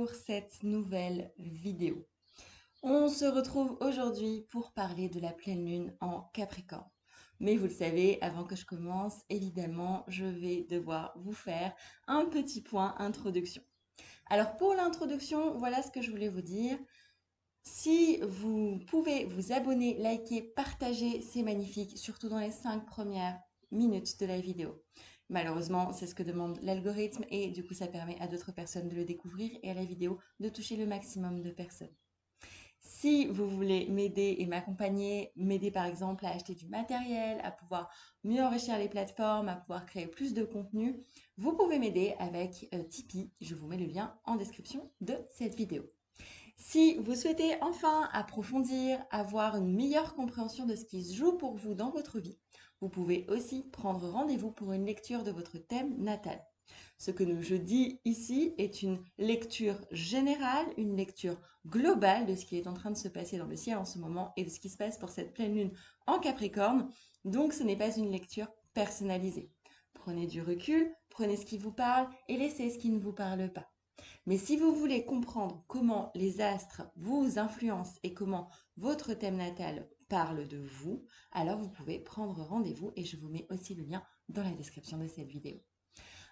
pour cette nouvelle vidéo. On se retrouve aujourd'hui pour parler de la pleine lune en Capricorne. Mais vous le savez, avant que je commence, évidemment, je vais devoir vous faire un petit point introduction. Alors pour l'introduction, voilà ce que je voulais vous dire. Si vous pouvez vous abonner, liker, partager, c'est magnifique, surtout dans les 5 premières minutes de la vidéo. Malheureusement, c'est ce que demande l'algorithme et du coup, ça permet à d'autres personnes de le découvrir et à la vidéo de toucher le maximum de personnes. Si vous voulez m'aider et m'accompagner, m'aider par exemple à acheter du matériel, à pouvoir mieux enrichir les plateformes, à pouvoir créer plus de contenu, vous pouvez m'aider avec Tipeee. Je vous mets le lien en description de cette vidéo. Si vous souhaitez enfin approfondir, avoir une meilleure compréhension de ce qui se joue pour vous dans votre vie, vous pouvez aussi prendre rendez-vous pour une lecture de votre thème natal. Ce que je dis ici est une lecture générale, une lecture globale de ce qui est en train de se passer dans le ciel en ce moment et de ce qui se passe pour cette pleine lune en Capricorne. Donc ce n'est pas une lecture personnalisée. Prenez du recul, prenez ce qui vous parle et laissez ce qui ne vous parle pas. Mais si vous voulez comprendre comment les astres vous influencent et comment votre thème natal parle de vous, alors vous pouvez prendre rendez-vous et je vous mets aussi le lien dans la description de cette vidéo.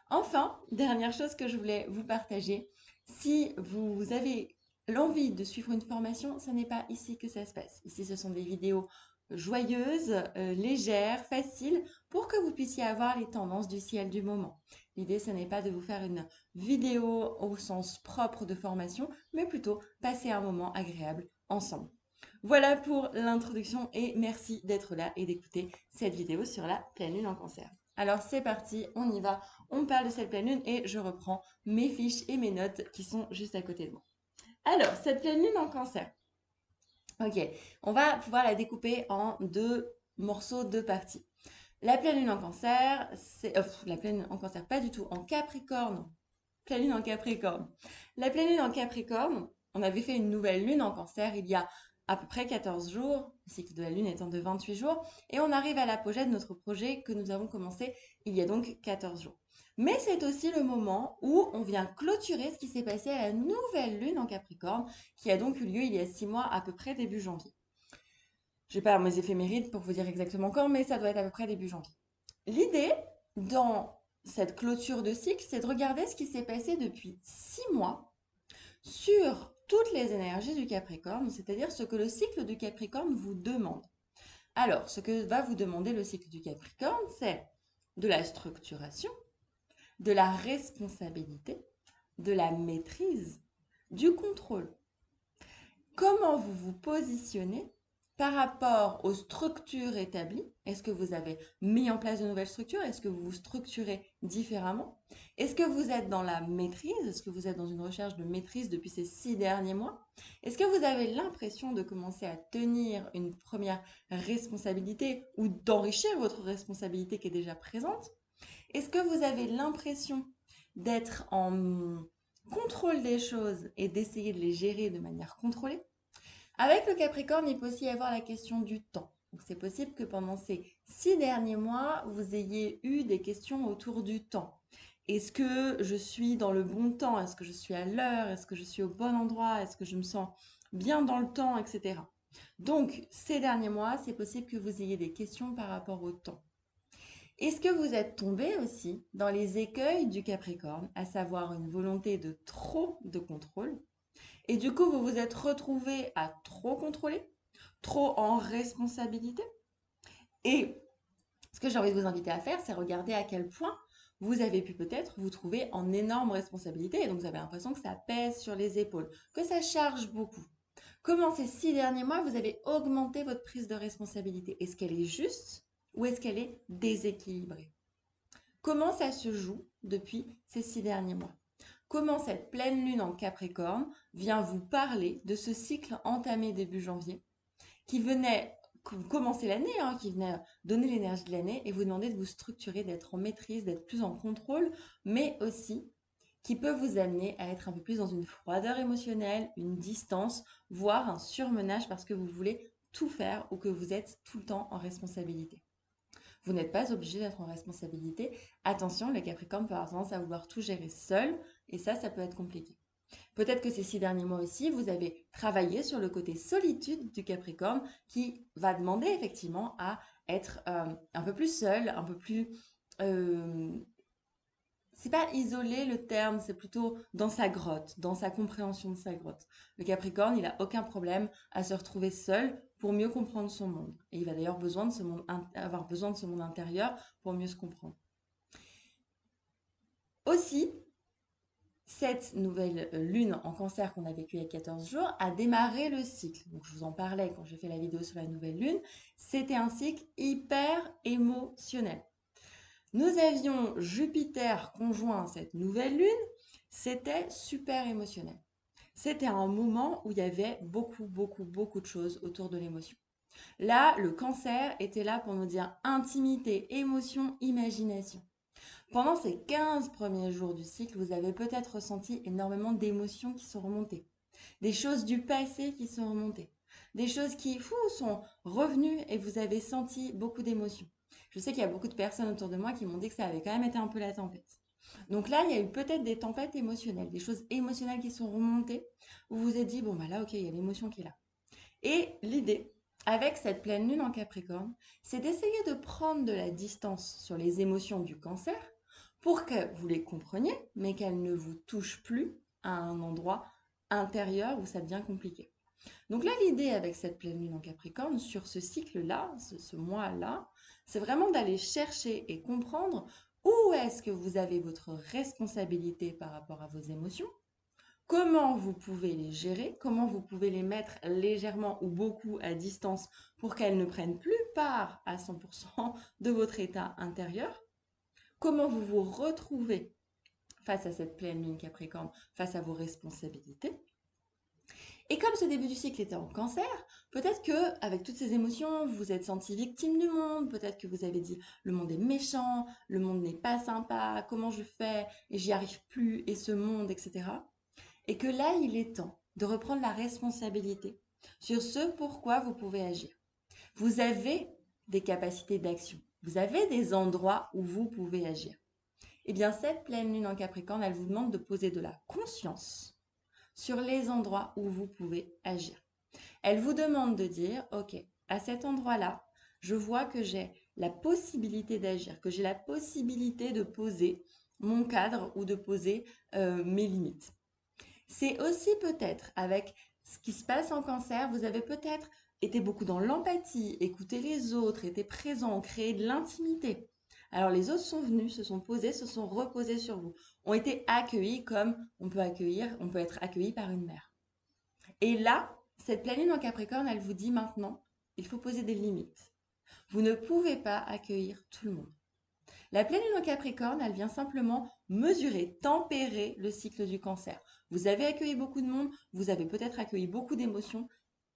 Enfin, dernière chose que je voulais vous partager, si vous avez l'envie de suivre une formation, ce n'est pas ici que ça se passe. Ici, ce sont des vidéos joyeuses, légères, faciles, pour que vous puissiez avoir les tendances du ciel du moment. L'idée, ce n'est pas de vous faire une vidéo au sens propre de formation, mais plutôt passer un moment agréable ensemble. Voilà pour l'introduction et merci d'être là et d'écouter cette vidéo sur la pleine lune en cancer. Alors c'est parti, on y va, on parle de cette pleine lune et je reprends mes fiches et mes notes qui sont juste à côté de moi. Alors, cette pleine lune en cancer. Ok, on va pouvoir la découper en deux morceaux, deux parties. La pleine lune en cancer, c'est... la pleine lune en cancer, pas du tout, en capricorne. Pleine lune en capricorne. La pleine lune en capricorne, on avait fait une nouvelle lune en cancer il y a à peu près 14 jours, le cycle de la lune étant de 28 jours, et on arrive à l'apogée de notre projet que nous avons commencé il y a donc 14 jours. Mais c'est aussi le moment où on vient clôturer ce qui s'est passé à la nouvelle lune en Capricorne, qui a donc eu lieu il y a 6 mois, à peu près début janvier. Je n'ai pas mes éphémérides pour vous dire exactement quand, mais ça doit être à peu près début janvier. L'idée dans cette clôture de cycle, c'est de regarder ce qui s'est passé depuis 6 mois sur toutes les énergies du Capricorne, c'est-à-dire ce que le cycle du Capricorne vous demande. Alors, ce que va vous demander le cycle du Capricorne, c'est de la structuration, de la responsabilité, de la maîtrise, du contrôle. Comment vous vous positionnez par rapport aux structures établies? Est-ce que vous avez mis en place de nouvelles structures? Est-ce que vous vous structurez différemment? Est-ce que vous êtes dans la maîtrise? Est-ce que vous êtes dans une recherche de maîtrise depuis ces 6 derniers mois? Est-ce que vous avez l'impression de commencer à tenir une première responsabilité ou d'enrichir votre responsabilité qui est déjà présente? Est-ce que vous avez l'impression d'être en contrôle des choses et d'essayer de les gérer de manière contrôlée? Avec le Capricorne, il peut aussi y avoir la question du temps. Donc c'est possible que pendant ces 6 derniers mois, vous ayez eu des questions autour du temps. Est-ce que je suis dans le bon temps? Est-ce que je suis à l'heure? Est-ce que je suis au bon endroit? Est-ce que je me sens bien dans le temps, etc. Donc ces derniers mois, c'est possible que vous ayez des questions par rapport au temps. Est-ce que vous êtes tombé aussi dans les écueils du Capricorne, à savoir une volonté de trop de contrôle? Et du coup, vous vous êtes retrouvé à trop contrôler, trop en responsabilité. Et ce que j'ai envie de vous inviter à faire, c'est regarder à quel point vous avez pu peut-être vous trouver en énorme responsabilité. Et donc, vous avez l'impression que ça pèse sur les épaules, que ça charge beaucoup. Comment ces 6 derniers mois, vous avez augmenté votre prise de responsabilité? Est-ce qu'elle est juste ou est-ce qu'elle est déséquilibrée? Comment ça se joue depuis ces 6 derniers mois? Comment cette pleine lune en Capricorne vient vous parler de ce cycle entamé début janvier, qui venait commencer l'année, qui venait donner l'énergie de l'année et vous demander de vous structurer, d'être en maîtrise, d'être plus en contrôle, mais aussi qui peut vous amener à être un peu plus dans une froideur émotionnelle, une distance, voire un surmenage parce que vous voulez tout faire ou que vous êtes tout le temps en responsabilité. Vous n'êtes pas obligé d'être en responsabilité. Attention, le Capricorne peut avoir tendance à vouloir tout gérer seul et ça peut être compliqué. Peut-être que ces 6 derniers mois aussi, vous avez travaillé sur le côté solitude du Capricorne qui va demander effectivement à être un peu plus seul, un peu plus... euh, c'est pas isolé le terme, c'est plutôt dans sa grotte, dans sa compréhension de sa grotte. Le Capricorne, il n'a aucun problème à se retrouver seul pour mieux comprendre son monde. Et il va d'ailleurs avoir besoin de ce monde intérieur pour mieux se comprendre. Aussi, cette nouvelle lune en cancer qu'on a vécue il y a 14 jours a démarré le cycle. Donc, je vous en parlais quand j'ai fait la vidéo sur la nouvelle lune. C'était un cycle hyper émotionnel. Nous avions Jupiter conjoint à cette nouvelle lune. C'était super émotionnel. C'était un moment où il y avait beaucoup, beaucoup, beaucoup de choses autour de l'émotion. Là, le cancer était là pour nous dire intimité, émotion, imagination. Pendant ces 15 premiers jours du cycle, vous avez peut-être ressenti énormément d'émotions qui sont remontées, des choses du passé qui sont remontées, des choses qui sont revenues et vous avez senti beaucoup d'émotions. Je sais qu'il y a beaucoup de personnes autour de moi qui m'ont dit que ça avait quand même été un peu la tempête. Donc là, il y a eu peut-être des tempêtes émotionnelles, des choses émotionnelles qui sont remontées, où vous vous êtes dit, bon, bah là, ok, il y a l'émotion qui est là. Et l'idée, avec cette pleine lune en Capricorne, c'est d'essayer de prendre de la distance sur les émotions du cancer pour que vous les compreniez, mais qu'elles ne vous touchent plus à un endroit intérieur où ça devient compliqué. Donc là, l'idée avec cette pleine lune en Capricorne, sur ce cycle-là, ce mois-là, c'est vraiment d'aller chercher et comprendre où est-ce que vous avez votre responsabilité par rapport à vos émotions, comment vous pouvez les gérer, comment vous pouvez les mettre légèrement ou beaucoup à distance pour qu'elles ne prennent plus part à 100% de votre état intérieur, comment vous vous retrouvez face à cette pleine lune Capricorne, face à vos responsabilités. Et comme ce début du cycle était en cancer, peut-être que avec toutes ces émotions, vous vous êtes senti victime du monde, peut-être que vous avez dit le monde est méchant, le monde n'est pas sympa, comment je fais et j'y arrive plus et ce monde, etc. Et que là, il est temps de reprendre la responsabilité sur ce pourquoi vous pouvez agir. Vous avez des capacités d'action. Vous avez des endroits où vous pouvez agir. Eh bien, cette pleine lune en Capricorne, elle vous demande de poser de la conscience sur les endroits où vous pouvez agir. Elle vous demande de dire, OK, à cet endroit-là, je vois que j'ai la possibilité d'agir, que j'ai la possibilité de poser mon cadre ou de poser mes limites. C'est aussi peut-être avec ce qui se passe en cancer, vous avez peut-être été beaucoup dans l'empathie, écouter les autres, été présent, créer de l'intimité. Alors les autres sont venus, se sont posés, se sont reposés sur vous, ont été accueillis comme on peut être accueilli par une mère. Et là, cette pleine lune en Capricorne, elle vous dit maintenant, il faut poser des limites. Vous ne pouvez pas accueillir tout le monde. La pleine lune en Capricorne, elle vient simplement mesurer, tempérer le cycle du cancer. Vous avez accueilli beaucoup de monde, vous avez peut-être accueilli beaucoup d'émotions.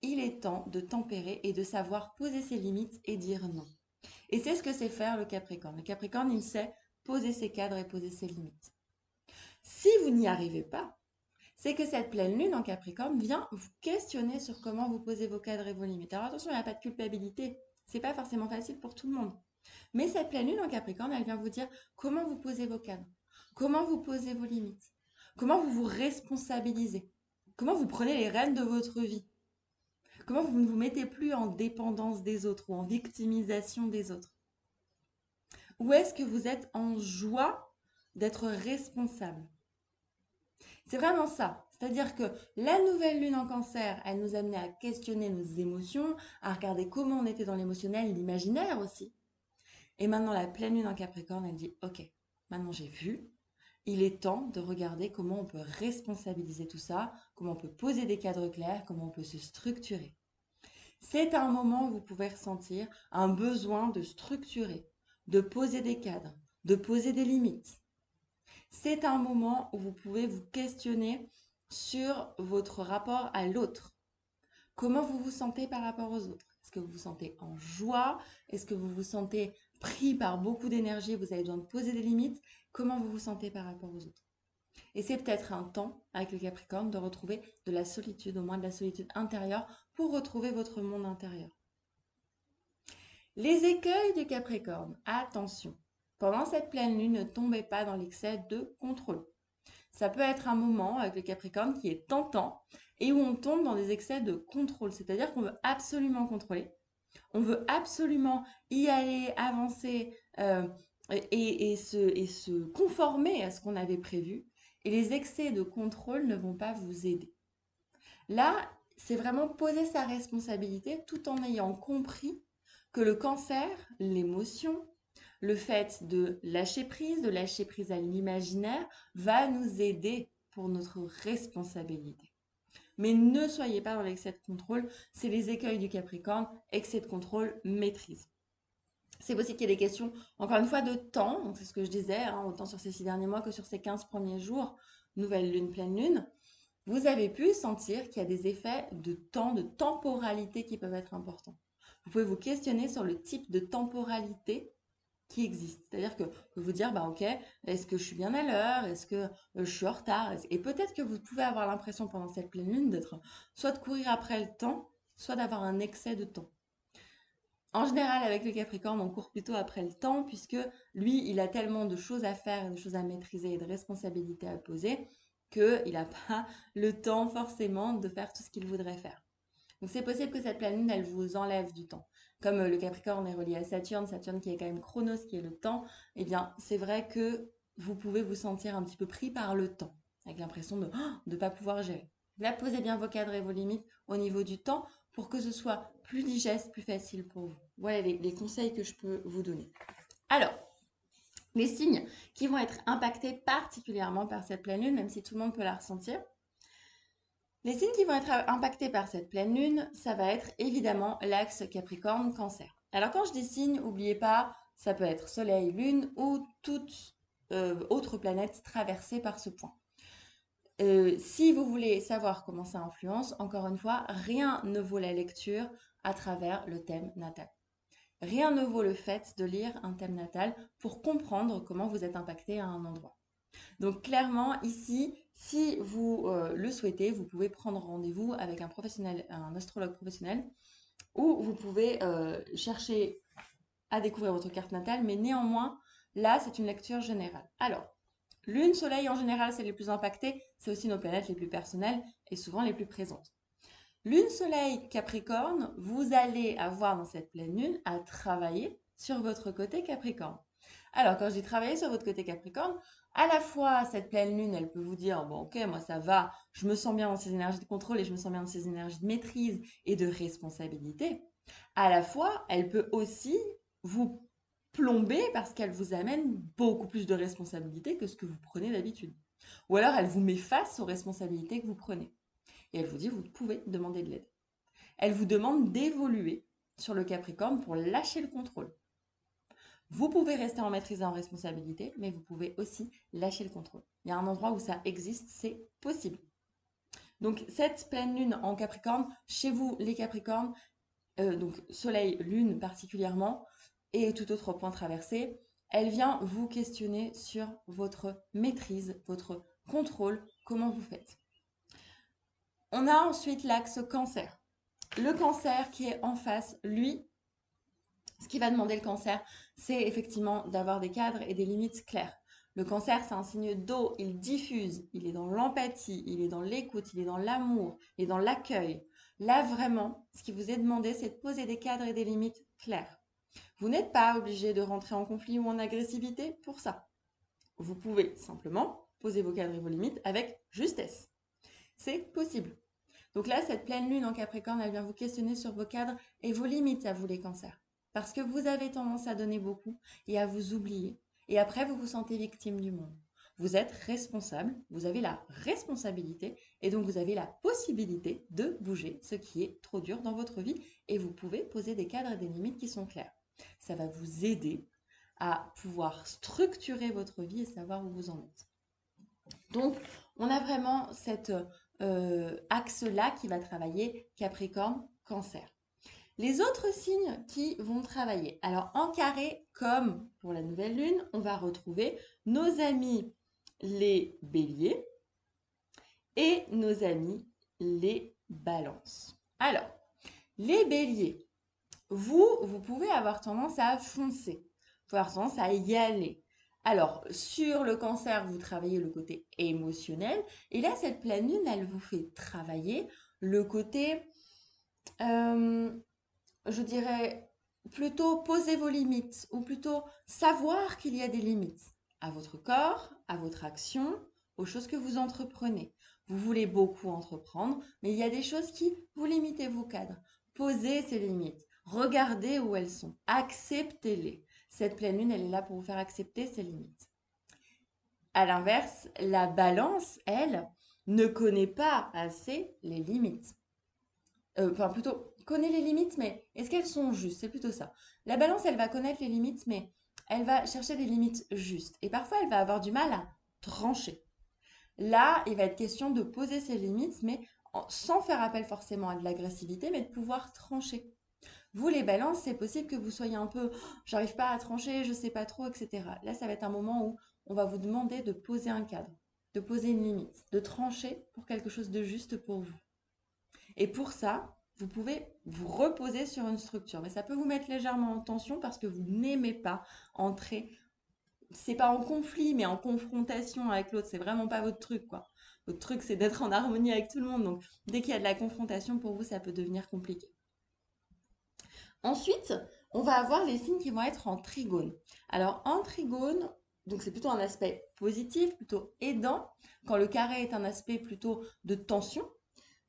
Il est temps de tempérer et de savoir poser ses limites et dire non. Et c'est ce que sait faire le Capricorne. Le Capricorne, il sait poser ses cadres et poser ses limites. Si vous n'y arrivez pas, c'est que cette pleine lune en Capricorne vient vous questionner sur comment vous posez vos cadres et vos limites. Alors attention, il n'y a pas de culpabilité. C'est pas forcément facile pour tout le monde. Mais cette pleine lune en Capricorne, elle vient vous dire comment vous posez vos cadres, comment vous posez vos limites, comment vous vous responsabilisez, comment vous prenez les rênes de votre vie, comment vous ne vous mettez plus en dépendance des autres ou en victimisation des autres. Où est-ce que vous êtes en joie d'être responsable? C'est vraiment ça. C'est-à-dire que la nouvelle lune en cancer, elle nous amenait à questionner nos émotions, à regarder comment on était dans l'émotionnel, l'imaginaire aussi. Et maintenant, la pleine lune en Capricorne, elle dit, OK, maintenant j'ai vu, il est temps de regarder comment on peut responsabiliser tout ça, comment on peut poser des cadres clairs, comment on peut se structurer. C'est un moment où vous pouvez ressentir un besoin de structurer, de poser des cadres, de poser des limites. C'est un moment où vous pouvez vous questionner sur votre rapport à l'autre. Comment vous vous sentez par rapport aux autres? Est-ce que vous vous sentez en joie? Est-ce que vous vous sentez pris par beaucoup d'énergie? Vous avez besoin de poser des limites? Comment vous vous sentez par rapport aux autres? Et c'est peut-être un temps avec le Capricorne de retrouver de la solitude, au moins de la solitude intérieure, pour retrouver votre monde intérieur. Les écueils du Capricorne, attention. Pendant cette pleine lune, ne tombez pas dans l'excès de contrôle. ça peut être un moment avec le Capricorne qui est tentant et où on tombe dans des excès de contrôle. C'est-à-dire qu'on veut absolument contrôler, on veut absolument y aller, avancer et se conformer à ce qu'on avait prévu. Et les excès de contrôle ne vont pas vous aider. Là, c'est vraiment poser sa responsabilité tout en ayant compris que le cancer, l'émotion, le fait de lâcher prise à l'imaginaire, va nous aider pour notre responsabilité. Mais ne soyez pas dans l'excès de contrôle, c'est les écueils du Capricorne, excès de contrôle, maîtrise. C'est possible qu'il y ait des questions, encore une fois, de temps, donc c'est ce que je disais, hein, autant sur ces 6 derniers mois que sur ces 15 premiers jours, nouvelle lune, pleine lune. Vous avez pu sentir qu'il y a des effets de temps, de temporalité qui peuvent être importants. Vous pouvez vous questionner sur le type de temporalité qui existe. C'est-à-dire que vous pouvez vous dire, bah ok, est-ce que je suis bien à l'heure? Est-ce que je suis en retard? Et peut-être que vous pouvez avoir l'impression pendant cette pleine lune d'être soit de courir après le temps, soit d'avoir un excès de temps. En général, avec le Capricorne, on court plutôt après le temps puisque lui, il a tellement de choses à faire, de choses à maîtriser et de responsabilités à poser qu'il n'a pas le temps forcément de faire tout ce qu'il voudrait faire. Donc c'est possible que cette pleine lune, elle vous enlève du temps. Comme le Capricorne est relié à Saturne, Saturne qui est quand même Chronos, qui est le temps, eh bien c'est vrai que vous pouvez vous sentir un petit peu pris par le temps, avec l'impression de ne pas pouvoir gérer. Là, posez bien vos cadres et vos limites au niveau du temps pour que ce soit plus digeste, plus facile pour vous. Voilà les conseils que je peux vous donner. Alors, les signes qui vont être impactés particulièrement par cette pleine lune, même si tout le monde peut la ressentir. Les signes qui vont être impactés par cette pleine lune, ça va être évidemment l'axe Capricorne-Cancer. Alors quand je dis signes, n'oubliez pas, ça peut être Soleil, Lune ou toute autre planète traversée par ce point. Si vous voulez savoir comment ça influence, encore une fois, rien ne vaut la lecture à travers le thème natal. Rien ne vaut le fait de lire un thème natal pour comprendre comment vous êtes impacté à un endroit. Donc clairement, ici, si vous le souhaitez, vous pouvez prendre rendez-vous avec un professionnel, un astrologue professionnel, ou vous pouvez chercher à découvrir votre carte natale, mais néanmoins, là, c'est une lecture générale. Alors, Lune, Soleil, en général, c'est les plus impactés, c'est aussi nos planètes les plus personnelles et souvent les plus présentes. Lune, Soleil, Capricorne, vous allez avoir dans cette pleine lune à travailler sur votre côté Capricorne. Alors, quand je dis travailler sur votre côté Capricorne, à la fois, cette pleine lune, elle peut vous dire, bon, ok, moi ça va, je me sens bien dans ces énergies de contrôle et je me sens bien dans ces énergies de maîtrise et de responsabilité. À la fois, elle peut aussi vous plomber parce qu'elle vous amène beaucoup plus de responsabilités que ce que vous prenez d'habitude. Ou alors, elle vous met face aux responsabilités que vous prenez. Et elle vous dit, vous pouvez demander de l'aide. Elle vous demande d'évoluer sur le Capricorne pour lâcher le contrôle. Vous pouvez rester en maîtrise et en responsabilité, mais vous pouvez aussi lâcher le contrôle. Il y a un endroit où ça existe, c'est possible. Donc cette pleine lune en Capricorne, chez vous les Capricornes, donc Soleil, Lune particulièrement, et tout autre point traversé, elle vient vous questionner sur votre maîtrise, votre contrôle, comment vous faites. On a ensuite l'axe Cancer. Le Cancer qui est en face, lui, ce qui va demander le Cancer, c'est effectivement d'avoir des cadres et des limites claires. Le Cancer, c'est un signe d'eau, il diffuse, il est dans l'empathie, il est dans l'écoute, il est dans l'amour, il est dans l'accueil. Là, vraiment, ce qui vous est demandé, c'est de poser des cadres et des limites claires. Vous n'êtes pas obligé de rentrer en conflit ou en agressivité pour ça. Vous pouvez simplement poser vos cadres et vos limites avec justesse. C'est possible. Donc là, cette pleine lune en Capricorne, elle vient vous questionner sur vos cadres et vos limites à vous les cancers. Parce que vous avez tendance à donner beaucoup et à vous oublier. Et après, vous vous sentez victime du monde. Vous êtes responsable, vous avez la responsabilité et donc vous avez la possibilité de bouger ce qui est trop dur dans votre vie et vous pouvez poser des cadres et des limites qui sont clairs. Ça va vous aider à pouvoir structurer votre vie et savoir où vous en êtes. Donc, on a vraiment cet axe-là qui va travailler Capricorne, Cancer. Les autres signes qui vont travailler. Alors, en carré, comme pour la nouvelle lune, on va retrouver nos amis les béliers et nos amis les balances. Alors, les béliers, vous pouvez avoir tendance à foncer, vous pouvez avoir tendance à y aller, Alors, sur le cancer, vous travaillez le côté émotionnel. Et là, cette pleine lune, elle vous fait travailler le côté, euh, je dirais, plutôt poser vos limites, ou plutôt savoir qu'il y a des limites à votre corps, à votre action, aux choses que vous entreprenez. Vous voulez beaucoup entreprendre, mais il y a des choses qui vous limitez vos cadres. Posez ces limites. Regardez où elles sont. Acceptez-les. Cette pleine lune, elle est là pour vous faire accepter ces limites. À l'inverse, la balance, elle, ne connaît pas assez les limites. Enfin, plutôt, connaît les limites, mais est-ce qu'elles sont justes? C'est plutôt ça. La balance, elle va connaître les limites, mais elle va chercher des limites justes. Et parfois, elle va avoir du mal à trancher. Là, il va être question de poser ses limites, mais sans faire appel forcément à de l'agressivité, mais de pouvoir trancher. Vous, les balances, c'est possible que vous soyez un peu, j'arrive pas à trancher, je sais pas trop, etc. Là, ça va être un moment où on va vous demander de poser un cadre, de poser une limite, de trancher pour quelque chose de juste pour vous. Et pour ça, vous pouvez vous reposer sur une structure. Mais ça peut vous mettre légèrement en tension parce que vous n'aimez pas entrer, c'est pas en conflit, mais en confrontation avec l'autre. C'est vraiment pas votre truc, quoi. Votre truc, c'est d'être en harmonie avec tout le monde. Donc, dès qu'il y a de la confrontation, pour vous, ça peut devenir compliqué. Ensuite, on va avoir les signes qui vont être en trigone. Alors, en trigone, donc c'est plutôt un aspect positif, plutôt aidant, quand le carré est un aspect plutôt de tension.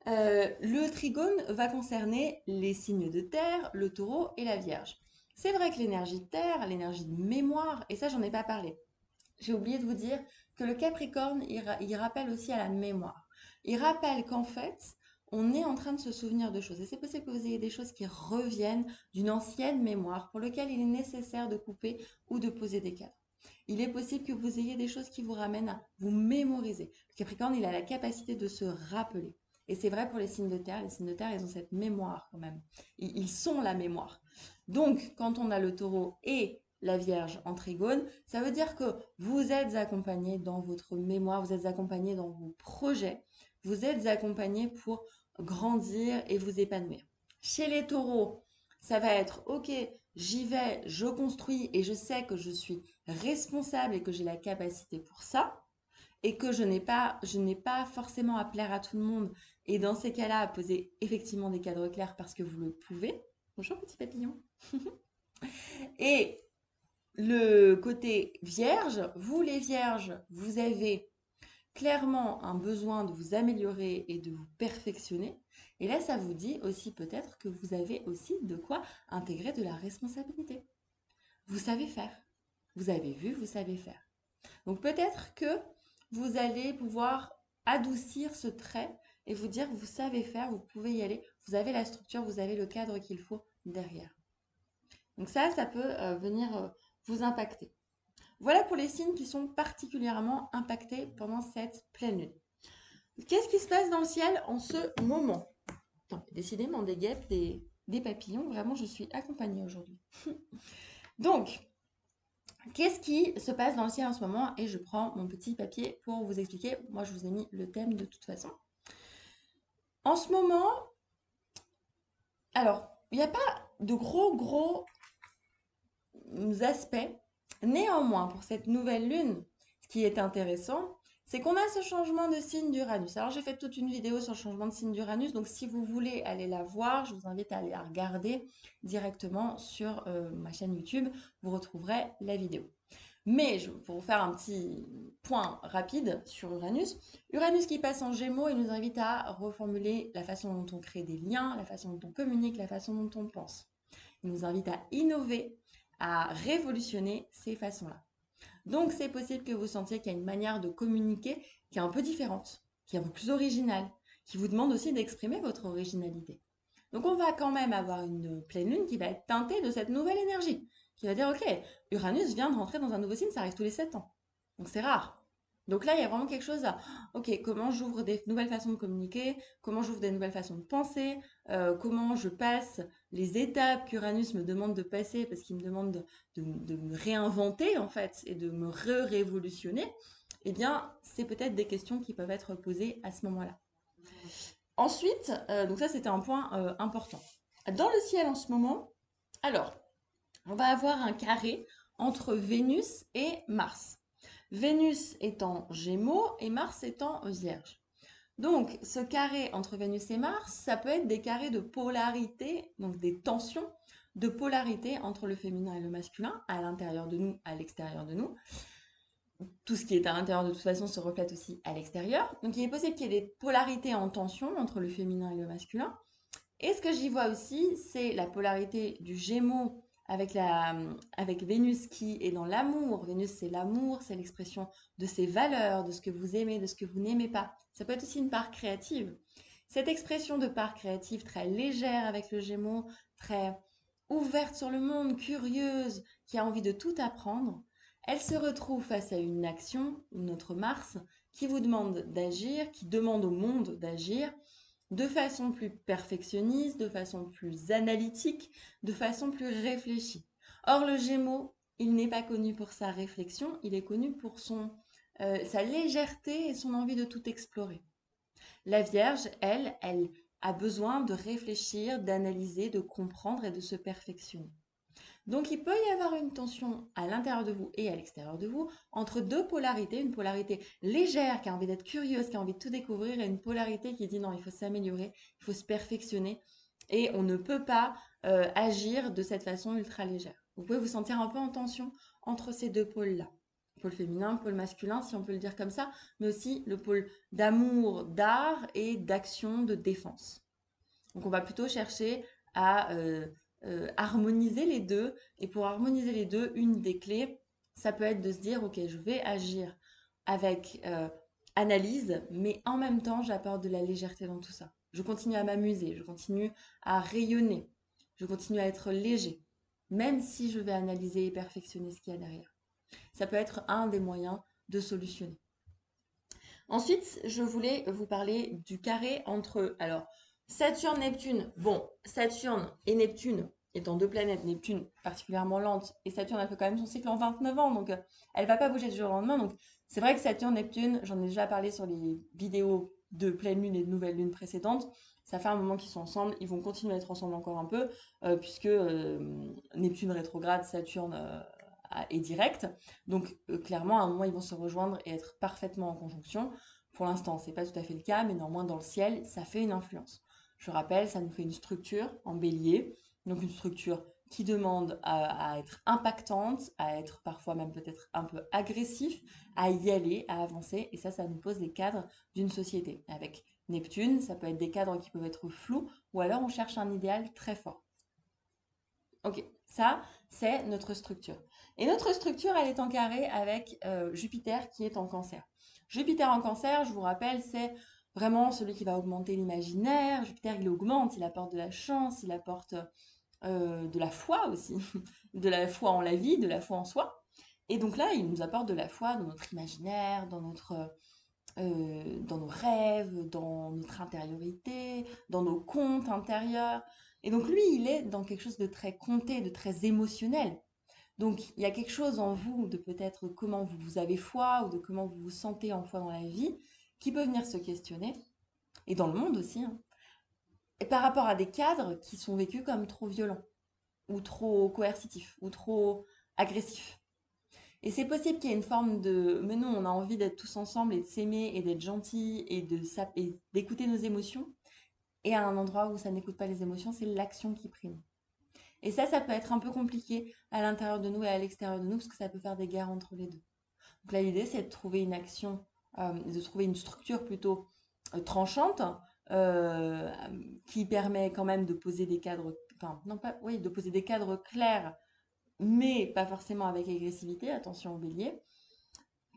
Le trigone va concerner les signes de terre, le taureau et la vierge. C'est vrai que l'énergie de terre, l'énergie de mémoire, et ça j'en ai pas parlé. J'ai oublié de vous dire que le Capricorne, il rappelle aussi à la mémoire. Il rappelle qu'en fait, on est en train de se souvenir de choses. Et c'est possible que vous ayez des choses qui reviennent d'une ancienne mémoire pour lequel il est nécessaire de couper ou de poser des cadres. Il est possible que vous ayez des choses qui vous ramènent à vous mémoriser. Le Capricorne, il a la capacité de se rappeler. Et c'est vrai pour les signes de terre. Les signes de terre, ils ont cette mémoire quand même. Ils sont la mémoire. Donc, quand on a le taureau et la Vierge en trigone, ça veut dire que vous êtes accompagné dans votre mémoire, vous êtes accompagné dans vos projets, vous êtes accompagné pour grandir et vous épanouir. Chez les taureaux, ça va être OK, j'y vais, je construis et je sais que je suis responsable et que j'ai la capacité pour ça et que je n'ai pas forcément à plaire à tout le monde et dans ces cas-là à poser effectivement des cadres clairs parce que vous le pouvez. Bonjour petit papillon. Et le côté vierge, vous les vierges, vous avez clairement un besoin de vous améliorer et de vous perfectionner. Et là, ça vous dit aussi peut-être que vous avez aussi de quoi intégrer de la responsabilité. Vous savez faire. Vous avez vu, vous savez faire. Donc peut-être que vous allez pouvoir adoucir ce trait et vous dire vous savez faire, vous pouvez y aller, vous avez la structure, vous avez le cadre qu'il faut derrière. Donc ça peut venir vous impacter. Voilà pour les signes qui sont particulièrement impactés pendant cette pleine lune. Qu'est-ce qui se passe dans le ciel en ce moment? Décidément, des guêpes, des papillons, vraiment, je suis accompagnée aujourd'hui. Donc, qu'est-ce qui se passe dans le ciel en ce moment? Et je prends mon petit papier pour vous expliquer. Moi, je vous ai mis le thème de toute façon. En ce moment, alors, il n'y a pas de gros aspects. Néanmoins, pour cette nouvelle lune, ce qui est intéressant, c'est qu'on a ce changement de signe d'Uranus. Alors, j'ai fait toute une vidéo sur le changement de signe d'Uranus, donc si vous voulez aller la voir, je vous invite à aller la regarder directement sur ma chaîne YouTube. Vous retrouverez la vidéo. Mais pour vous faire un petit point rapide sur Uranus, Uranus qui passe en Gémeaux, il nous invite à reformuler la façon dont on crée des liens, la façon dont on communique, la façon dont on pense. Il nous invite à innover, à révolutionner ces façons-là. Donc c'est possible que vous sentiez qu'il y a une manière de communiquer qui est un peu différente, qui est un peu plus originale, qui vous demande aussi d'exprimer votre originalité. Donc on va quand même avoir une pleine lune qui va être teintée de cette nouvelle énergie, qui va dire ok, Uranus vient de rentrer dans un nouveau signe, ça arrive tous les 7 ans. Donc c'est rare. Donc là, il y a vraiment quelque chose à, ok, comment j'ouvre des nouvelles façons de communiquer, comment j'ouvre des nouvelles façons de penser, comment je passe les étapes qu'Uranus me demande de passer, parce qu'il me demande de me réinventer en fait, et de me révolutionner, eh bien, c'est peut-être des questions qui peuvent être posées à ce moment-là. Ensuite, donc ça c'était un point important. Dans le ciel en ce moment, alors, on va avoir un carré entre Vénus et Mars. Vénus étant Gémeaux et Mars étant Vierge. Donc, ce carré entre Vénus et Mars, ça peut être des carrés de polarité, donc des tensions de polarité entre le féminin et le masculin, à l'intérieur de nous, à l'extérieur de nous. Tout ce qui est à l'intérieur de toute façon se reflète aussi à l'extérieur. Donc, il est possible qu'il y ait des polarités en tension entre le féminin et le masculin. Et ce que j'y vois aussi, c'est la polarité du Gémeaux avec Vénus qui est dans l'amour. Vénus, c'est l'amour, c'est l'expression de ses valeurs, de ce que vous aimez, de ce que vous n'aimez pas. Ça peut être aussi une part créative. Cette expression de part créative très légère avec le Gémeaux, très ouverte sur le monde, curieuse, qui a envie de tout apprendre, elle se retrouve face à une action, notre Mars, qui vous demande d'agir, qui demande au monde d'agir de façon plus perfectionniste, de façon plus analytique, de façon plus réfléchie. Or, le Gémeaux, il n'est pas connu pour sa réflexion, il est connu pour sa légèreté et son envie de tout explorer. La Vierge, elle a besoin de réfléchir, d'analyser, de comprendre et de se perfectionner. Donc il peut y avoir une tension à l'intérieur de vous et à l'extérieur de vous entre deux polarités, une polarité légère qui a envie d'être curieuse, qui a envie de tout découvrir, et une polarité qui dit non, il faut s'améliorer, il faut se perfectionner et on ne peut pas agir de cette façon ultra légère. Vous pouvez vous sentir un peu en tension entre ces deux pôles-là. Pôle féminin, pôle masculin, si on peut le dire comme ça, mais aussi le pôle d'amour, d'art et d'action, de défense. Donc on va plutôt chercher à harmoniser les deux. Et pour harmoniser les deux, une des clés, ça peut être de se dire, ok, je vais agir avec analyse, mais en même temps, j'apporte de la légèreté dans tout ça. Je continue à m'amuser, je continue à rayonner, je continue à être léger, même si je vais analyser et perfectionner ce qu'il y a derrière. Ça peut être un des moyens de solutionner. Ensuite, je voulais vous parler du carré entre, alors, Saturne, Neptune. Bon, Saturne et Neptune étant deux planètes, Neptune particulièrement lente, et Saturne a fait quand même son cycle en 29 ans, donc elle va pas bouger du jour au lendemain. Donc c'est vrai que Saturne, Neptune, j'en ai déjà parlé sur les vidéos de pleine lune et de nouvelle lune précédentes. Ça fait un moment qu'ils sont ensemble, ils vont continuer à être ensemble encore un peu, puisque Neptune rétrograde, Saturne est direct. Donc clairement, à un moment, ils vont se rejoindre et être parfaitement en conjonction. Pour l'instant, c'est pas tout à fait le cas, mais néanmoins, dans le ciel, ça fait une influence. Je rappelle, ça nous fait une structure en bélier, donc une structure qui demande à être impactante, à être parfois même peut-être un peu agressif, à y aller, à avancer. Et ça nous pose les cadres d'une société. Avec Neptune, ça peut être des cadres qui peuvent être flous, ou alors on cherche un idéal très fort. Ok, ça, c'est notre structure. Et notre structure, elle est en carré avec Jupiter qui est en cancer. Jupiter en cancer, je vous rappelle, c'est vraiment celui qui va augmenter l'imaginaire. Jupiter, il augmente, il apporte de la chance, il apporte de la foi aussi, de la foi en la vie, de la foi en soi. Et donc là, il nous apporte de la foi dans notre imaginaire, dans nos rêves, dans notre intériorité, dans nos contes intérieurs. Et donc lui, il est dans quelque chose de très compté, de très émotionnel. Donc il y a quelque chose en vous de peut-être comment vous avez foi ou de comment vous vous sentez en foi dans la vie qui peut venir se questionner, et dans le monde aussi, hein, et par rapport à des cadres qui sont vécus comme trop violents, ou trop coercitifs, ou trop agressifs. Et c'est possible qu'il y ait une forme de mais non, on a envie d'être tous ensemble et de s'aimer et d'être gentil et d'écouter nos émotions. Et à un endroit où ça n'écoute pas les émotions, c'est l'action qui prime. Et ça peut être un peu compliqué à l'intérieur de nous et à l'extérieur de nous parce que ça peut faire des guerres entre les deux. Donc là, l'idée, c'est de trouver une action, de trouver une structure plutôt tranchante euh, qui permet quand même de poser des cadres, enfin, non pas, oui, de poser des cadres clairs, mais pas forcément avec agressivité, attention au bélier,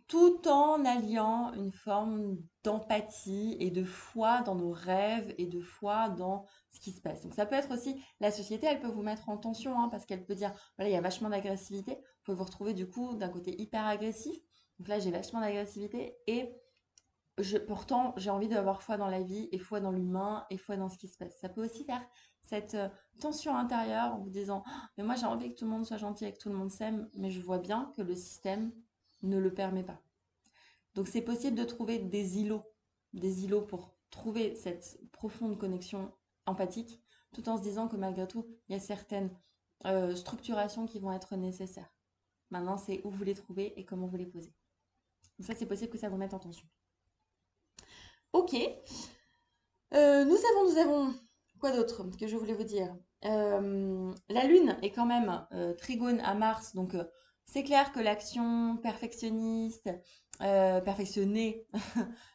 tout en alliant une forme d'empathie et de foi dans nos rêves et de foi dans ce qui se passe. Donc ça peut être aussi, la société, elle peut vous mettre en tension, hein, parce qu'elle peut dire, voilà, il y a vachement d'agressivité, vous pouvez vous retrouver du coup d'un côté hyper agressif, donc là j'ai vachement d'agressivité et pourtant j'ai envie d'avoir foi dans la vie et foi dans l'humain et foi dans ce qui se passe. Ça peut aussi faire cette tension intérieure en vous disant, oh, mais moi j'ai envie que tout le monde soit gentil et que tout le monde s'aime, mais je vois bien que le système ne le permet pas. Donc c'est possible de trouver des îlots pour trouver cette profonde connexion empathique, tout en se disant que malgré tout, il y a certaines structurations qui vont être nécessaires. Maintenant, c'est où vous les trouvez et comment vous les posez. Donc ça, c'est possible que ça vous mette en tension. Ok. Nous avons quoi d'autre que je voulais vous dire? La Lune est quand même trigone à Mars, donc c'est clair que l'action perfectionniste, perfectionnée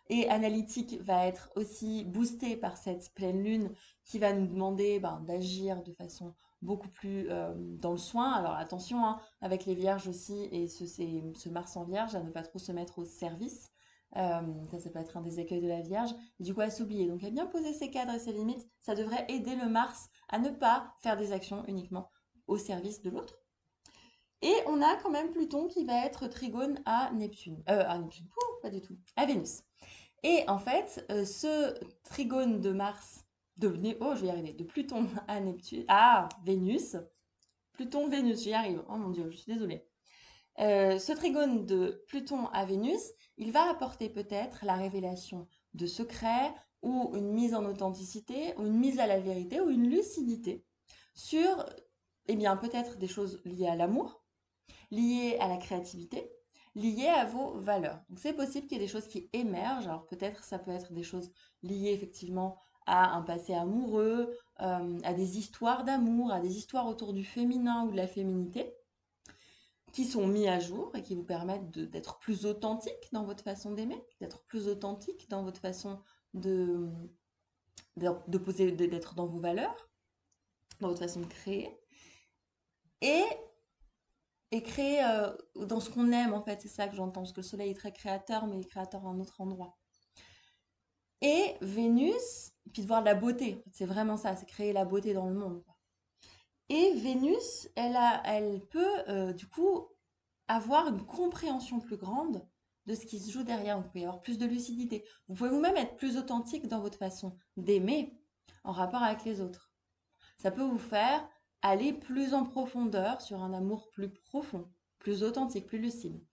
et analytique va être aussi boostée par cette pleine Lune qui va nous demander ben, d'agir de façon beaucoup plus dans le soin. Alors attention, hein, avec les Vierges aussi et ce Mars en Vierge, à ne pas trop se mettre au service. Ça peut être un des écueils de la Vierge. Et du coup, à s'oublier. Donc, à bien poser ses cadres et ses limites, ça devrait aider le Mars à ne pas faire des actions uniquement au service de l'autre. Et on a quand même Pluton qui va être trigone à Neptune. À Neptune, pas du tout. À Vénus. Et en fait, ce trigone de Mars, oh, je vais y arriver, de Pluton à Neptune, à Vénus. Pluton-Vénus, j'y arrive. Oh mon Dieu, je suis désolée. Ce trigone de Pluton à Vénus, il va apporter peut-être la révélation de secrets ou une mise en authenticité ou une mise à la vérité ou une lucidité sur, eh bien, peut-être des choses liées à l'amour, liées à la créativité, liées à vos valeurs. Donc c'est possible qu'il y ait des choses qui émergent. Alors peut-être ça peut être des choses liées effectivement à un passé amoureux, à des histoires d'amour, à des histoires autour du féminin ou de la féminité qui sont mis à jour et qui vous permettent d'être plus authentique dans votre façon d'aimer, d'être plus authentique dans votre façon de, de poser, d'être dans vos valeurs, dans votre façon de créer et, et créer dans ce qu'on aime en fait. C'est ça que j'entends, parce que le soleil est très créateur, mais il est créateur à un autre endroit. Et Vénus, puis de voir de la beauté, c'est vraiment ça, c'est créer la beauté dans le monde. Et Vénus, elle peut du coup avoir une compréhension plus grande de ce qui se joue derrière. Donc, vous pouvez avoir plus de lucidité. Vous pouvez vous-même être plus authentique dans votre façon d'aimer en rapport avec les autres. Ça peut vous faire aller plus en profondeur sur un amour plus profond, plus authentique, plus lucide.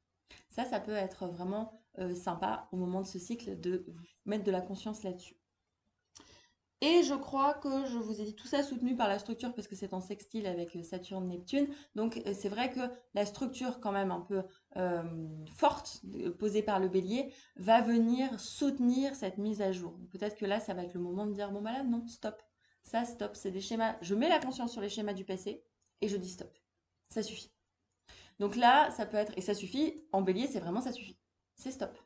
Ça peut être vraiment sympa au moment de ce cycle de mettre de la conscience là-dessus. Et je crois que je vous ai dit tout ça soutenu par la structure parce que c'est en sextile avec Saturne-Neptune. Donc c'est vrai que la structure quand même un peu forte posée par le bélier va venir soutenir cette mise à jour. Peut-être que là, ça va être le moment de dire, bon bah là, non, stop. Ça, stop, c'est des schémas. Je mets la conscience sur les schémas du passé et je dis stop. Ça suffit. Donc là, ça peut être, et ça suffit, en bélier, c'est vraiment ça suffit. C'est stop.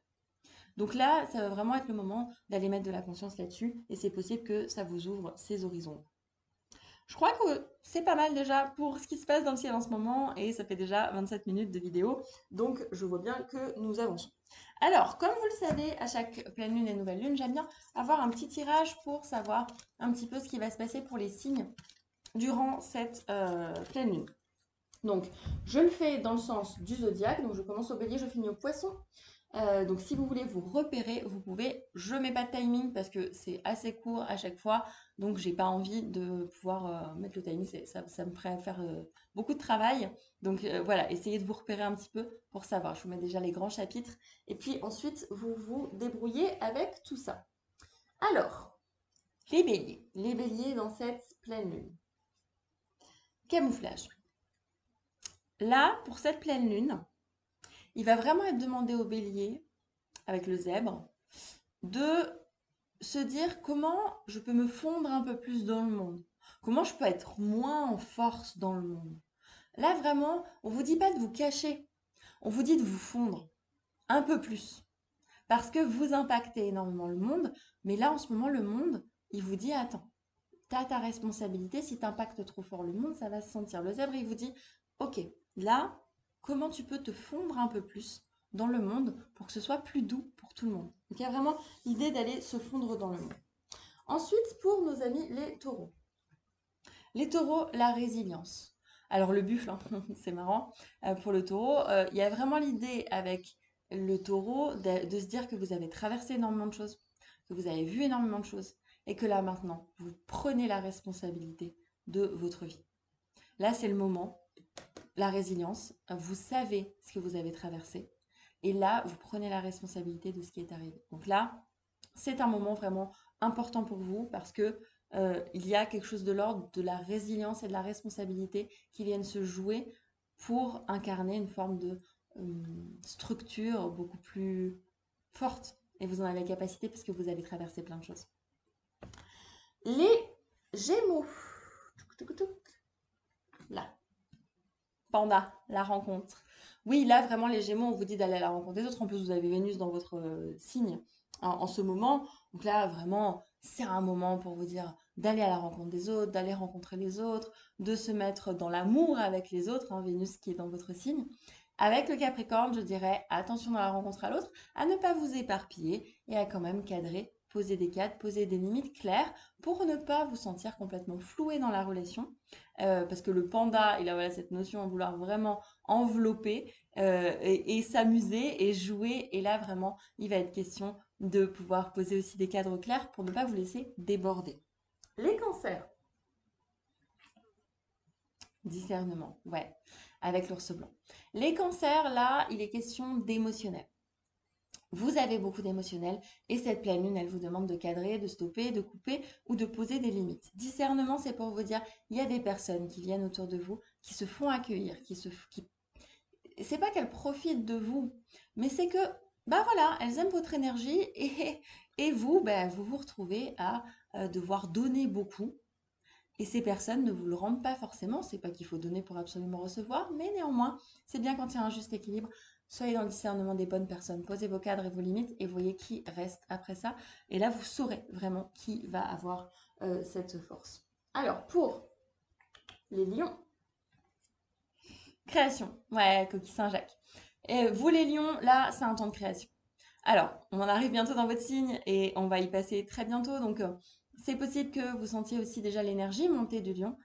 Donc là, ça va vraiment être le moment d'aller mettre de la conscience là-dessus et c'est possible que ça vous ouvre ces horizons. Je crois que c'est pas mal déjà pour ce qui se passe dans le ciel en ce moment et ça fait déjà 27 minutes de vidéo, donc je vois bien que nous avançons. Alors, comme vous le savez, à chaque pleine lune et nouvelle lune, j'aime bien avoir un petit tirage pour savoir un petit peu ce qui va se passer pour les signes durant cette pleine lune. Donc, je le fais dans le sens du zodiaque, donc je commence au bélier, je finis au poisson. Donc si vous voulez vous repérer, vous pouvez. Je mets pas de timing parce que c'est assez court à chaque fois, donc j'ai pas envie de pouvoir mettre le timing, ça me ferait faire beaucoup de travail. Donc voilà, essayez de vous repérer un petit peu pour savoir. Je vous mets déjà les grands chapitres et puis ensuite vous vous débrouillez avec tout ça. Alors, les béliers dans cette pleine lune. Camouflage. Là, pour cette pleine lune, il va vraiment être demandé aux béliers, avec le zèbre, de se dire comment je peux me fondre un peu plus dans le monde. Comment je peux être moins en force dans le monde. Là, vraiment, on ne vous dit pas de vous cacher. On vous dit de vous fondre un peu plus. Parce que vous impactez énormément le monde. Mais là, en ce moment, le monde, il vous dit, attends, tu as ta responsabilité. Si tu impactes trop fort le monde, ça va se sentir. Le zèbre, il vous dit, ok, là, comment tu peux te fondre un peu plus dans le monde pour que ce soit plus doux pour tout le monde. Donc il y a vraiment l'idée d'aller se fondre dans le monde. Ensuite, pour nos amis les taureaux. Les taureaux, la résilience. Alors le buffle, hein, c'est marrant, pour le taureau, il y a vraiment l'idée avec le taureau de se dire que vous avez traversé énormément de choses, que vous avez vu énormément de choses, et que là maintenant, vous prenez la responsabilité de votre vie. Là, c'est le moment, la résilience, vous savez ce que vous avez traversé, et là, vous prenez la responsabilité de ce qui est arrivé. Donc là, c'est un moment vraiment important pour vous parce que il y a quelque chose de l'ordre de la résilience et de la responsabilité qui viennent se jouer pour incarner une forme de structure beaucoup plus forte. Et vous en avez la capacité parce que vous avez traversé plein de choses. Les Gémeaux. Là. Panda, la rencontre. Oui, là, vraiment, les Gémeaux, on vous dit d'aller à la rencontre des autres. En plus, vous avez Vénus dans votre signe en ce moment. Donc là, vraiment, c'est un moment pour vous dire d'aller à la rencontre des autres, d'aller rencontrer les autres, de se mettre dans l'amour avec les autres, hein, Vénus qui est dans votre signe. Avec le Capricorne, je dirais attention dans la rencontre à l'autre, à ne pas vous éparpiller et à quand même cadrer, poser des cadres, poser des limites claires pour ne pas vous sentir complètement floué dans la relation. Parce que le panda, il a voilà, cette notion de vouloir vraiment envelopper et s'amuser et jouer. Et là, vraiment, il va être question de pouvoir poser aussi des cadres clairs pour ne pas vous laisser déborder. Les cancers. Discernement, ouais, avec l'ours blanc. Les cancers, là, il est question d'émotionnel. Vous avez beaucoup d'émotionnel et cette pleine lune, elle vous demande de cadrer, de stopper, de couper ou de poser des limites. Discernement, c'est pour vous dire, il y a des personnes qui viennent autour de vous, qui se font accueillir, c'est pas qu'elles profitent de vous, mais c'est que, bah voilà, elles aiment votre énergie et vous, bah, vous vous retrouvez à devoir donner beaucoup. Et ces personnes ne vous le rendent pas forcément. C'est pas qu'il faut donner pour absolument recevoir, mais néanmoins, c'est bien quand il y a un juste équilibre. Soyez dans le discernement des bonnes personnes. Posez vos cadres et vos limites et voyez qui reste après ça. Et là, vous saurez vraiment qui va avoir cette force. Alors, pour les lions, création. Ouais, coquille Saint-Jacques. Et vous, les lions, là, c'est un temps de création. Alors, on en arrive bientôt dans votre signe et on va y passer très bientôt. Donc, c'est possible que vous sentiez aussi déjà l'énergie monter du lion.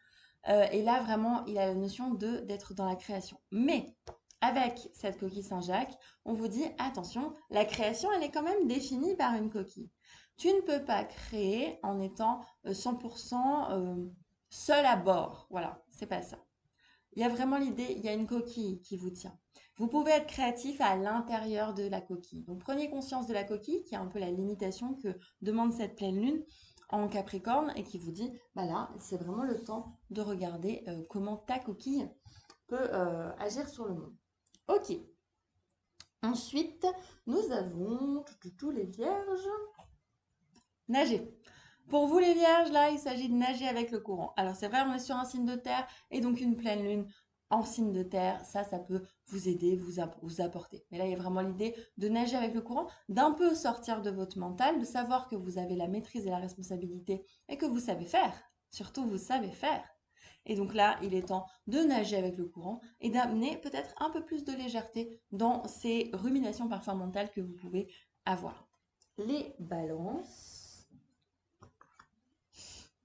Et là, vraiment, il a la notion d'être dans la création. Mais avec cette coquille Saint-Jacques, on vous dit attention, la création, elle est quand même définie par une coquille. Tu ne peux pas créer en étant 100% seul à bord. Voilà, c'est pas ça. Il y a vraiment l'idée, il y a une coquille qui vous tient. Vous pouvez être créatif à l'intérieur de la coquille. Donc prenez conscience de la coquille, qui est un peu la limitation que demande cette pleine lune en Capricorne et qui vous dit, bah là, c'est vraiment le temps de regarder comment ta coquille peut agir sur le monde. Ok. Ensuite, nous avons tous les vierges. Nager. Pour vous les vierges, là, il s'agit de nager avec le courant. Alors c'est vrai, on est sur un signe de terre et donc une pleine lune en signe de terre, ça peut vous aider, vous apporter. Mais là, il y a vraiment l'idée de nager avec le courant, d'un peu sortir de votre mental, de savoir que vous avez la maîtrise et la responsabilité et que vous savez faire. Surtout, vous savez faire. Et donc là, il est temps de nager avec le courant et d'amener peut-être un peu plus de légèreté dans ces ruminations parfois mentales que vous pouvez avoir. Les balances.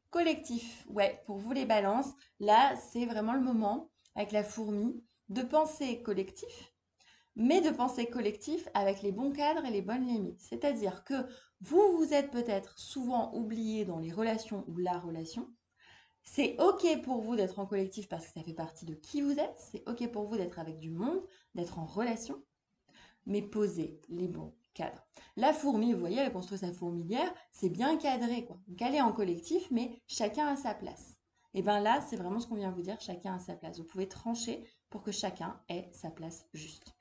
Collectif, ouais, pour vous les balances, là, c'est vraiment le moment, avec la fourmi, de penser collectif, mais de penser collectif avec les bons cadres et les bonnes limites. C'est-à-dire que vous, vous êtes peut-être souvent oublié dans les relations ou la relation. C'est OK pour vous d'être en collectif parce que ça fait partie de qui vous êtes. C'est OK pour vous d'être avec du monde, d'être en relation, mais posez les bons cadres. La fourmi, vous voyez, elle construit sa fourmilière, c'est bien cadré, quoi. Donc elle est en collectif, mais chacun a sa place. Et bien là, c'est vraiment ce qu'on vient vous dire, chacun a sa place. Vous pouvez trancher pour que chacun ait sa place juste.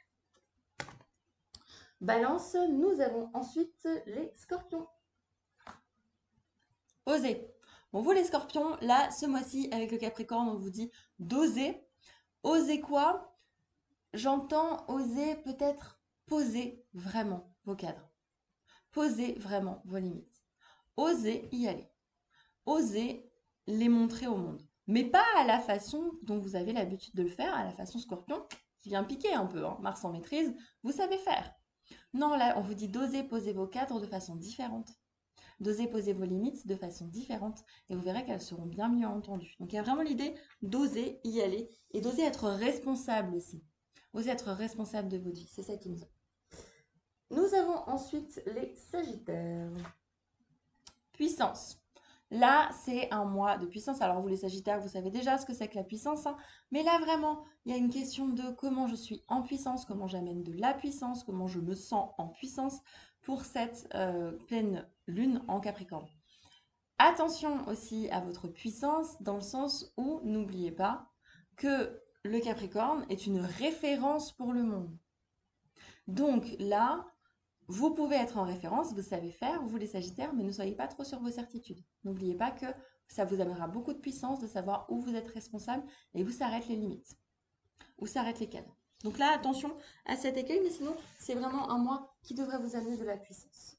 Balance, nous avons ensuite les scorpions. Osez. Bon, vous les scorpions, là, ce mois-ci, avec le Capricorne, on vous dit d'oser. Oser quoi? J'entends oser peut-être poser vraiment vos cadres. Posez vraiment vos limites. Osez y aller. Osez les montrer au monde. Mais pas à la façon dont vous avez l'habitude de le faire, à la façon scorpion, qui vient piquer un peu. Hein. Mars en maîtrise, vous savez faire. Non, là, on vous dit d'oser poser vos cadres de façon différente. D'oser poser vos limites de façon différente. Et vous verrez qu'elles seront bien mieux entendues. Donc il y a vraiment l'idée d'oser y aller et d'oser être responsable aussi. Oser être responsable de votre vie. C'est ça qui nous a. Nous avons ensuite les Sagittaires. Puissance. Là, c'est un mois de puissance. Alors, vous les Sagittaires, vous savez déjà ce que c'est que la puissance. Hein. Mais là, vraiment, il y a une question de comment je suis en puissance, comment j'amène de la puissance, comment je me sens en puissance pour cette pleine lune en Capricorne. Attention aussi à votre puissance dans le sens où n'oubliez pas que le Capricorne est une référence pour le monde. Donc là, vous pouvez être en référence, vous savez faire, vous les Sagittaires, mais ne soyez pas trop sur vos certitudes. N'oubliez pas que ça vous amènera beaucoup de puissance de savoir où vous êtes responsable et où s'arrêtent les limites, où s'arrêtent les cadres. Donc là, attention à cet écueil, mais sinon, c'est vraiment un mois qui devrait vous amener de la puissance.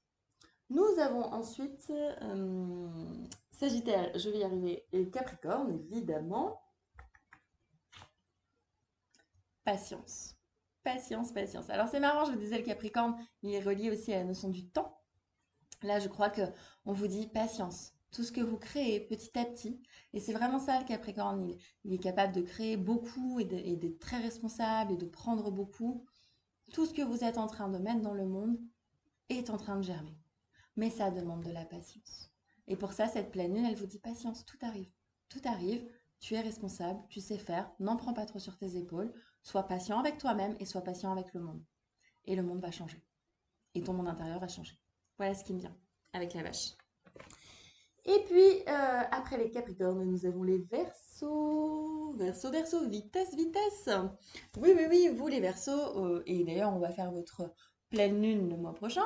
Nous avons ensuite Sagittaire, je vais y arriver, et Capricorne, évidemment. Patience. Patience, patience. Alors c'est marrant, je vous disais le Capricorne, il est relié aussi à la notion du temps. Là, je crois que on vous dit patience. Tout ce que vous créez petit à petit. Et c'est vraiment ça le Capricorne. Il est capable de créer beaucoup et d'être très responsable et de prendre beaucoup. Tout ce que vous êtes en train de mettre dans le monde est en train de germer. Mais ça demande de la patience. Et pour ça, cette pleine lune, elle vous dit patience, tout arrive. Tout arrive, tu es responsable, tu sais faire, n'en prends pas trop sur tes épaules, sois patient avec toi-même et sois patient avec le monde. Et le monde va changer. Et ton monde intérieur va changer. Voilà ce qui me vient avec la vache. Et puis, après les Capricornes, nous avons les Verseaux. Verseau, Verseau, vitesse, vitesse. Oui, oui, oui, vous les Verseaux, et d'ailleurs, on va faire votre pleine lune le mois prochain.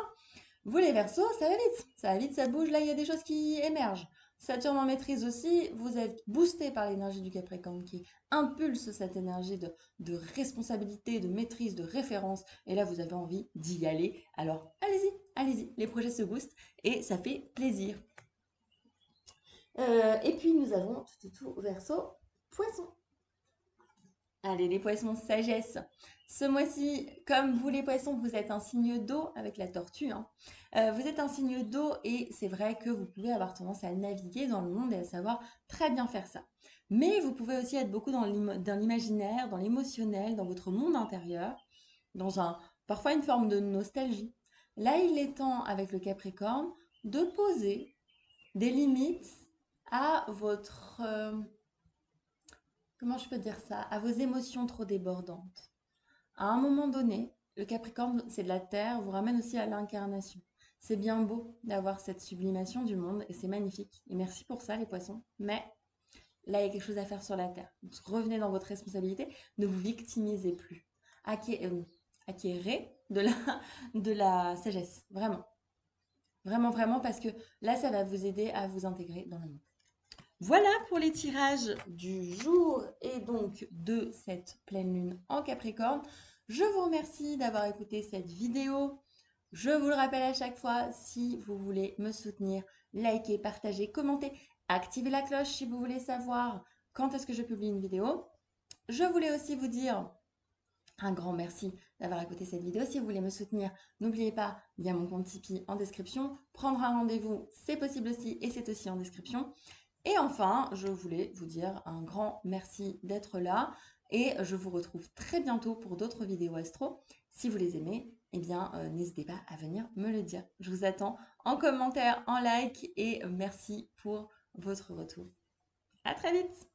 Vous les Verseaux, ça va vite. Ça va vite, ça bouge. Là, il y a des choses qui émergent. Saturne en maîtrise aussi, vous êtes boosté par l'énergie du Capricorne qui impulse cette énergie de responsabilité, de maîtrise, de référence. Et là, vous avez envie d'y aller. Alors, allez-y, allez-y. Les projets se boostent et ça fait plaisir. Et puis, nous avons tout Verseau, Poisson. Allez, les poissons, sagesse. Ce mois-ci, comme vous les poissons, vous êtes un signe d'eau avec la tortue, hein. Vous êtes un signe d'eau et c'est vrai que vous pouvez avoir tendance à naviguer dans le monde et à savoir très bien faire ça. Mais vous pouvez aussi être beaucoup dans l'imaginaire, dans l'émotionnel, dans votre monde intérieur, parfois une forme de nostalgie. Là, il est temps, avec le Capricorne, de poser des limites à votre... comment je peux dire ça? À vos émotions trop débordantes. À un moment donné, le Capricorne, c'est de la terre, vous ramène aussi à l'incarnation. C'est bien beau d'avoir cette sublimation du monde et c'est magnifique. Et merci pour ça, les poissons. Mais là, il y a quelque chose à faire sur la terre. Donc, revenez dans votre responsabilité, ne vous victimisez plus. Acquérez de la sagesse, vraiment. Vraiment, vraiment, parce que là, ça va vous aider à vous intégrer dans le monde. Voilà pour les tirages du jour et donc de cette pleine lune en Capricorne. Je vous remercie d'avoir écouté cette vidéo. Je vous le rappelle à chaque fois, si vous voulez me soutenir, likez, partagez, commentez, activez la cloche si vous voulez savoir quand est-ce que je publie une vidéo. Je voulais aussi vous dire un grand merci d'avoir écouté cette vidéo. Si vous voulez me soutenir, n'oubliez pas, il y a mon compte Tipeee en description. Prendre un rendez-vous, c'est possible aussi et c'est aussi en description. Et enfin, je voulais vous dire un grand merci d'être là et je vous retrouve très bientôt pour d'autres vidéos astro. Si vous les aimez, eh bien, n'hésitez pas à venir me le dire. Je vous attends en commentaire, en like et merci pour votre retour. À très vite!